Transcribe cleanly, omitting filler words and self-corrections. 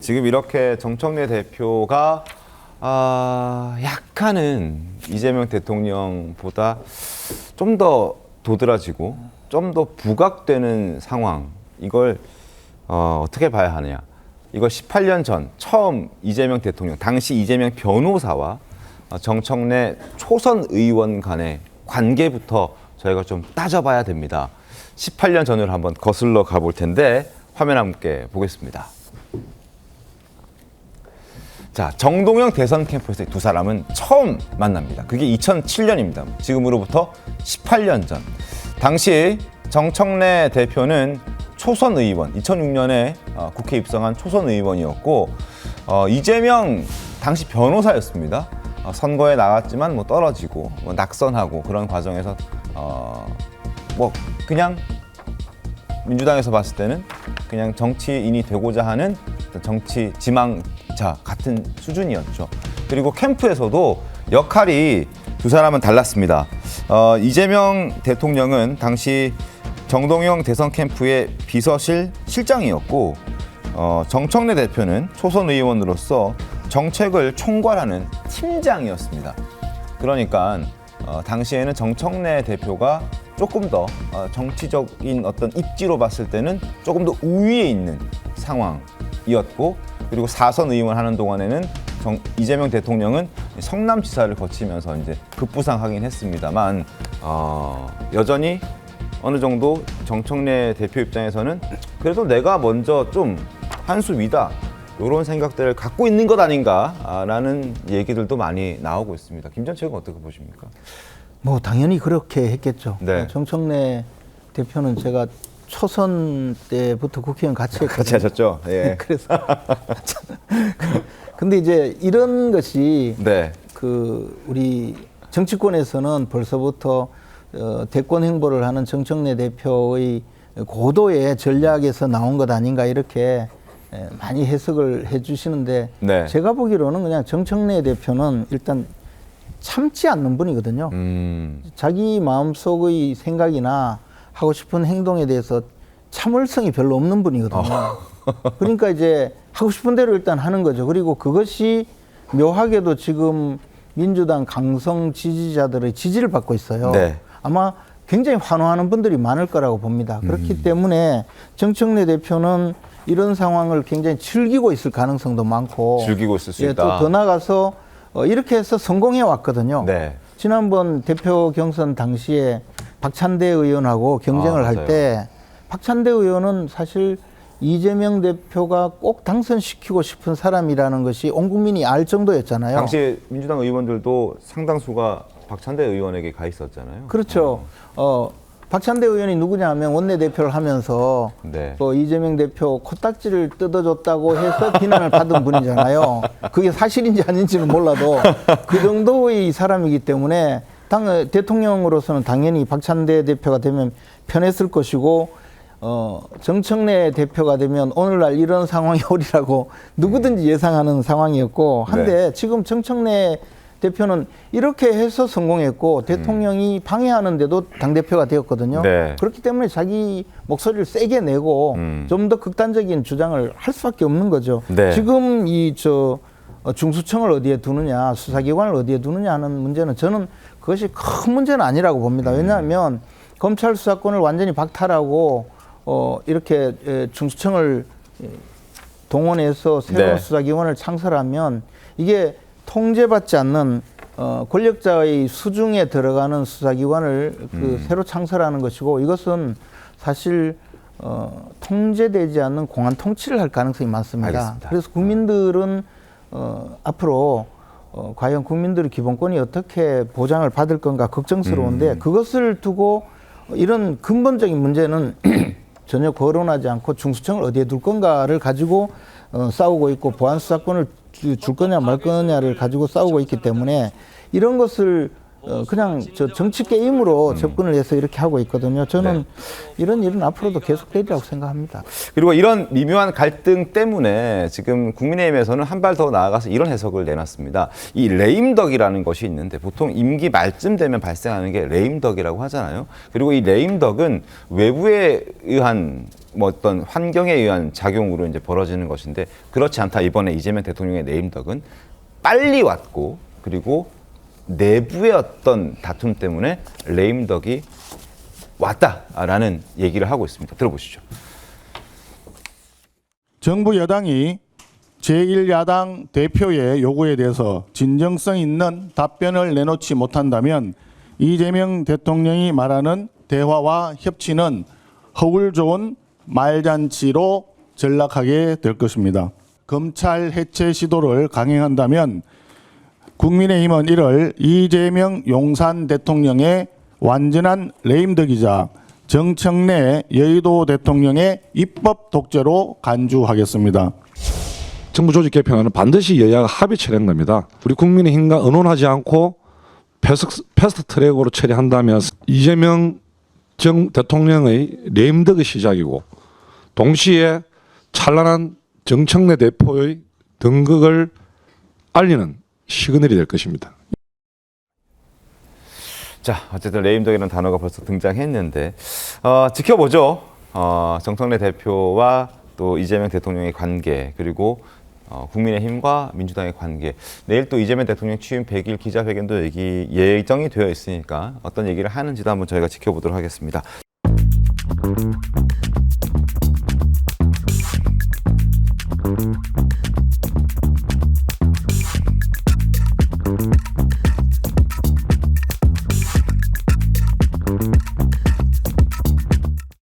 지금 이렇게 정청래 대표가 약간은 이재명 대통령보다 좀 더 도드라지고 좀 더 부각되는 상황, 이걸 어떻게 봐야 하느냐. 이걸 18년 전 처음 이재명 대통령, 당시 이재명 변호사와 정청래 초선 의원 간의 관계부터 저희가 좀 따져봐야 됩니다. 18년 전으로 한번 거슬러 가볼 텐데 화면 함께 보겠습니다. 자, 정동영 대선 캠프에서 두 사람은 처음 만납니다. 그게 2007년입니다. 지금으로부터 18년 전. 당시 정청래 대표는 초선 의원, 2006년에 국회 입성한 초선 의원이었고 이재명 당시 변호사였습니다. 선거에 나갔지만 뭐 떨어지고 뭐 낙선하고 그런 과정에서 뭐 그냥 민주당에서 봤을 때는 그냥 정치인이 되고자 하는 정치 지망자 같은 수준이었죠. 그리고 캠프에서도 역할이 두 사람은 달랐습니다. 이재명 대통령은 당시 정동영 대선 캠프의 비서실 실장이었고 정청래 대표는 초선 의원으로서 정책을 총괄하는 팀장이었습니다. 그러니까 당시에는 정청래 대표가 조금 더 정치적인 어떤 입지로 봤을 때는 조금 더 우위에 있는 상황이었고, 그리고 4선 의원 하는 동안에는 이재명 대통령은 성남지사를 거치면서 이제 급부상하긴 했습니다만 여전히 어느 정도 정청래 대표 입장에서는 그래도 내가 먼저 좀 한 수 위다, 이런 생각들을 갖고 있는 것 아닌가라는 얘기들도 많이 나오고 있습니다. 김 전 최고는 어떻게 보십니까? 뭐 당연히 그렇게 했겠죠. 네. 정청래 대표는 제가 초선 때부터 국회의원 같이 했거든요. 같이 하셨죠? 예. 그래서 근데 이제 이런 것이 네. 그 우리 정치권에서는 벌써부터 대권 행보를 하는 정청래 대표의 고도의 전략에서 나온 것 아닌가, 이렇게 많이 해석을 해주시는데 네. 제가 보기로는 그냥 정청래 대표는 일단 참지 않는 분이거든요. 자기 마음속의 생각이나 하고 싶은 행동에 대해서 참을성이 별로 없는 분이거든요. 그러니까 이제 하고 싶은 대로 일단 하는 거죠. 그리고 그것이 묘하게도 지금 민주당 강성 지지자들의 지지를 받고 있어요. 네. 아마 굉장히 환호하는 분들이 많을 거라고 봅니다. 그렇기 때문에 정청래 대표는 이런 상황을 굉장히 즐기고 있을 가능성도 많고, 즐기고 있을 수 또 있다. 더 나가서 이렇게 해서 성공해 왔거든요. 네. 지난번 대표 경선 당시에 박찬대 의원하고 경쟁을 할 맞아요. 때 박찬대 의원은 사실 이재명 대표가 꼭 당선시키고 싶은 사람이라는 것이 온 국민이 알 정도였잖아요. 당시 민주당 의원들도 상당수가 박찬대 의원에게 가 있었잖아요. 그렇죠. 박찬대 의원이 누구냐 하면 원내대표를 하면서 네. 이재명 대표 코딱지를 뜯어줬다고 해서 비난을 받은 분이잖아요. 그게 사실인지 아닌지는 몰라도 그 정도의 사람이기 때문에 대통령으로서는 당연히 박찬대 대표가 되면 편했을 것이고, 정청래 대표가 되면 오늘날 이런 상황이 오리라고 누구든지 예상하는 상황이었고, 한데 네. 지금 정청래 대표는 이렇게 해서 성공했고 대통령이 방해하는데도 당대표가 되었거든요. 네. 그렇기 때문에 자기 목소리를 세게 내고 좀 더 극단적인 주장을 할 수밖에 없는 거죠. 네. 지금 중수청을 어디에 두느냐, 수사기관을 어디에 두느냐 하는 문제는 저는 그것이 큰 문제는 아니라고 봅니다. 왜냐하면 검찰 수사권을 완전히 박탈하고 이렇게 중수청을 동원해서 새로운 네. 수사기관을 창설하면 이게 통제받지 않는 권력자의 수중에 들어가는 수사기관을 새로 창설하는 것이고, 이것은 사실 통제되지 않는 공안 통치를 할 가능성이 많습니다. 알겠습니다. 그래서 국민들은 앞으로 과연 국민들의 기본권이 어떻게 보장을 받을 건가 걱정스러운데, 그것을 두고 이런 근본적인 문제는 전혀 거론하지 않고 중수청을 어디에 둘 건가를 가지고 싸우고 있고, 보안수사권을 줄 거냐 말 거냐를 가지고 싸우고 있기 때문에 이런 것을 그냥 저 정치 게임으로 접근을 해서 이렇게 하고 있거든요. 저는 이런 일은 앞으로도 계속되리라고 생각합니다. 그리고 이런 미묘한 갈등 때문에 지금 국민의힘에서는 한 발 더 나아가서 이런 해석을 내놨습니다. 이 레임덕이라는 것이 있는데 보통 임기 말쯤 되면 발생하는 게 레임덕이라고 하잖아요. 그리고 이 레임덕은 외부에 의한 뭐 어떤 환경에 의한 작용으로 이제 벌어지는 것인데 그렇지 않다. 이번에 이재명 대통령의 레임덕은 빨리 왔고 그리고 내부의 어떤 다툼 때문에 레임덕이 왔다라는 얘기를 하고 있습니다. 들어보시죠. 정부 여당이 제1야당 대표의 요구에 대해서 진정성 있는 답변을 내놓지 못한다면 이재명 대통령이 말하는 대화와 협치는 허울 좋은 말잔치로 전락하게 될 것입니다. 검찰 해체 시도를 강행한다면 국민의힘은 1월 이재명 용산 대통령의 완전한 레임덕이자 정청래 여의도 대통령의 입법 독재로 간주하겠습니다. 정부 조직 개편은 반드시 여야가 합의 처리한 겁니다. 우리 국민의힘과 의논하지 않고 패스트 트랙으로 처리한다면 이재명 전 대통령의 레임덕의 시작이고 동시에 찬란한 정청래 대표의 등극을 알리는 시그널이 될 것입니다. 자, 어쨌든 레임덕이라는 단어가 벌써 등장했는데 지켜보죠. 정청래 대표와 또 이재명 대통령의 관계 그리고 국민의힘과 민주당의 관계. 내일 또 이재명 대통령 취임 100일 기자회견도 예정이 되어 있으니까 어떤 얘기를 하는지도 한번 저희가 지켜보도록 하겠습니다.